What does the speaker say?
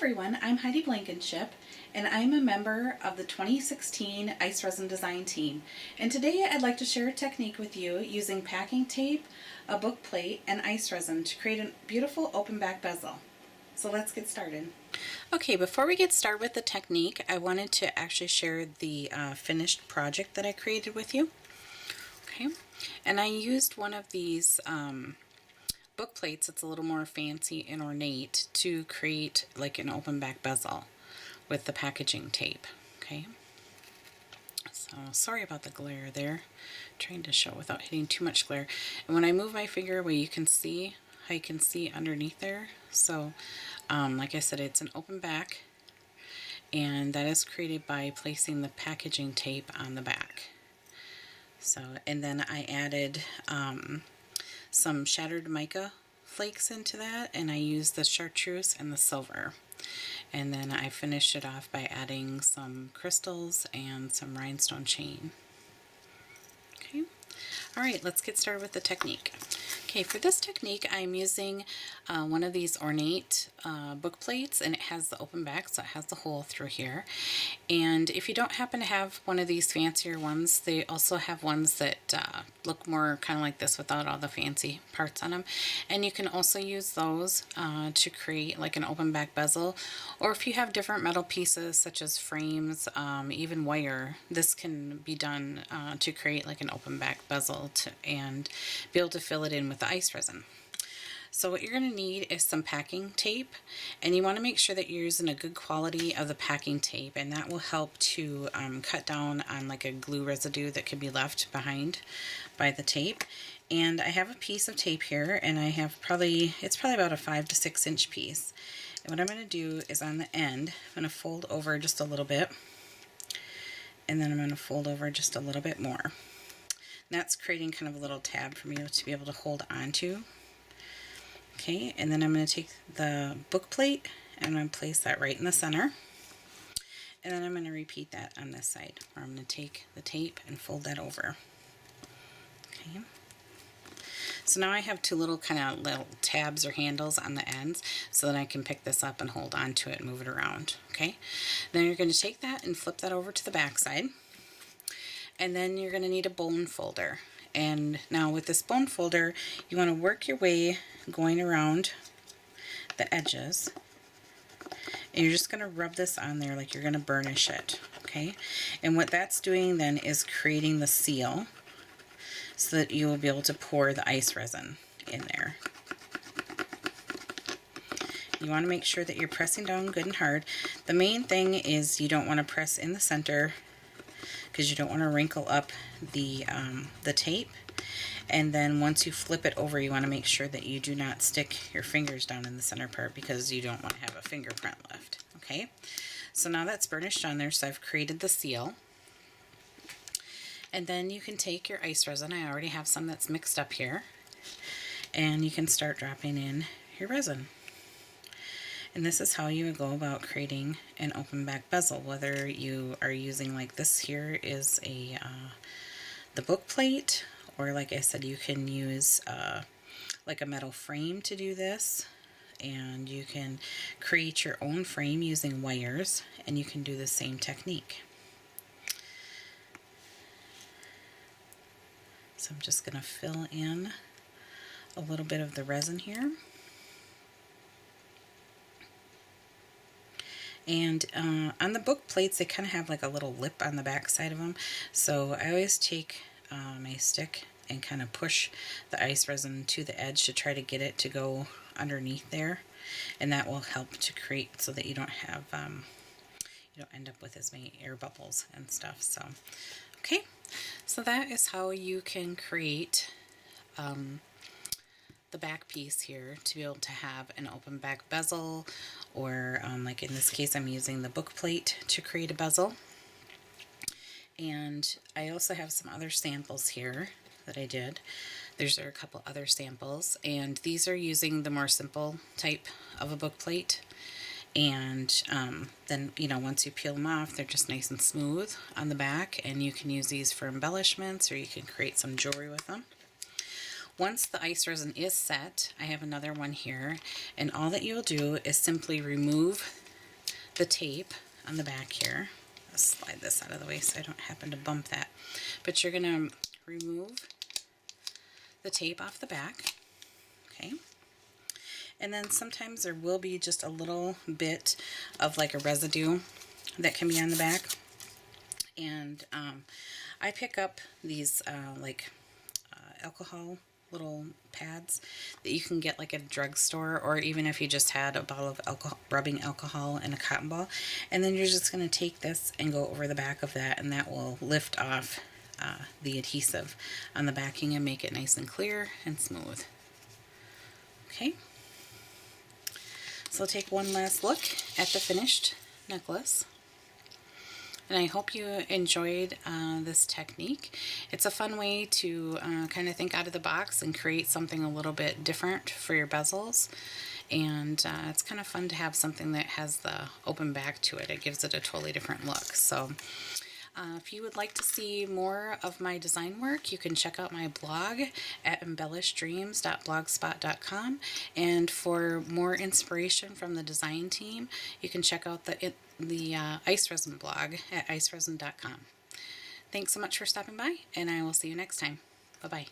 everyone, I'm Heidi Blankenship, and I'm a member of the 2016 ICE Resin Design team. And today I'd like to share a technique with you using packing tape, a book plate, and ice resin to create a beautiful open back bezel. So let's get started. Okay, before we get started with the technique, I wanted to actually share the finished project that I created with you. Okay, and I used one of these book plates. It's a little more fancy and ornate to create like an open back bezel with the packaging tape. Okay, so sorry about the glare there. I'm trying to show without hitting too much glare. And when I move my finger away, you can see how you can see underneath there. So like I said, it's an open back, and that is created by placing the packaging tape on the back. So, and then I added some shattered mica flakes into that, and I used the chartreuse and the silver. And then I finished it off by adding some crystals and some rhinestone chain. Okay, all right, let's get started with the technique. Okay, for this technique, I'm using one of these ornate book plates, and it has the open back, so it has the hole through here. And if you don't happen to have one of these fancier ones, they also have ones that look more kind of like this without all the fancy parts on them. And you can also use those to create like an open back bezel. Or if you have different metal pieces such as frames, even wire, this can be done to create like an open back bezel and be able to fill it in with the ice resin. So what you're going to need is some packing tape, and you want to make sure that you're using a good quality of the packing tape, and that will help to cut down on like a glue residue that could be left behind by the tape. And I have a piece of tape here, and I have it's probably about a 5 to 6 inch piece. And what I'm going to do is on the end, I'm going to fold over just a little bit, and then I'm going to fold over just a little bit more. And that's creating kind of a little tab for me to be able to hold on to. Okay, and then I'm going to take the book plate and I'm going to place that right in the center. And then I'm going to repeat that on this side, where I'm going to take the tape and fold that over. Okay. So now I have two little kind of little tabs or handles on the ends, so that I can pick this up and hold on to it and move it around. Okay. Then you're going to take that and flip that over to the back side. And then you're going to need a bone folder. And now with this bone folder, you want to work your way going around the edges. And you're just going to rub this on there like you're going to burnish it. Okay? And what that's doing then is creating the seal so that you will be able to pour the ice resin in there. You want to make sure that you're pressing down good and hard. The main thing is you don't want to press in the center, because you don't want to wrinkle up the tape. And then once you flip it over, you want to make sure that you do not stick your fingers down in the center part, because you don't want to have a fingerprint left. Okay, so now that's burnished on there, so I've created the seal. And then you can take your ice resin. I already have some that's mixed up here, and you can start dropping in your resin. And this is how you would go about creating an open back bezel, whether you are using like this here is the book plate, or like I said, you can use like a metal frame to do this, and you can create your own frame using wires, and you can do the same technique. So I'm just going to fill in a little bit of the resin here. And on the book plates, they kind of have like a little lip on the back side of them. So I always take my stick and kind of push the ice resin to the edge to try to get it to go underneath there. And that will help to create so that you don't have, you don't end up with as many air bubbles and stuff. So, okay. So that is how you can create the back piece here to be able to have an open back bezel, or like in this case I'm using the book plate to create a bezel. And I also have some other samples here that I did. There's a couple other samples, and these are using the more simple type of a book plate. And then, you know, once you peel them off, they're just nice and smooth on the back, and you can use these for embellishments, or you can create some jewelry with them. Once the ice resin is set, I have another one here, and all that you'll do is simply remove the tape on the back here. I'll slide this out of the way so I don't happen to bump that. But you're going to remove the tape off the back, okay? And then sometimes there will be just a little bit of like a residue that can be on the back. And I pick up these alcohol little pads that you can get like at a drugstore, or even if you just had a bottle of rubbing alcohol and a cotton ball. And then you're just going to take this and go over the back of that, and that will lift off the adhesive on the backing and make it nice and clear and smooth. Okay, so I'll take one last look at the finished necklace. And I hope you enjoyed this technique. It's a fun way to kind of think out of the box and create something a little bit different for your bezels. And it's kind of fun to have something that has the open back to it. It gives it a totally different look. So if you would like to see more of my design work, you can check out my blog at embellishedreams.blogspot.com. And for more inspiration from the design team, you can check out the ICE Resin blog at iceresin.com. Thanks so much for stopping by, and I will see you next time. Bye-bye.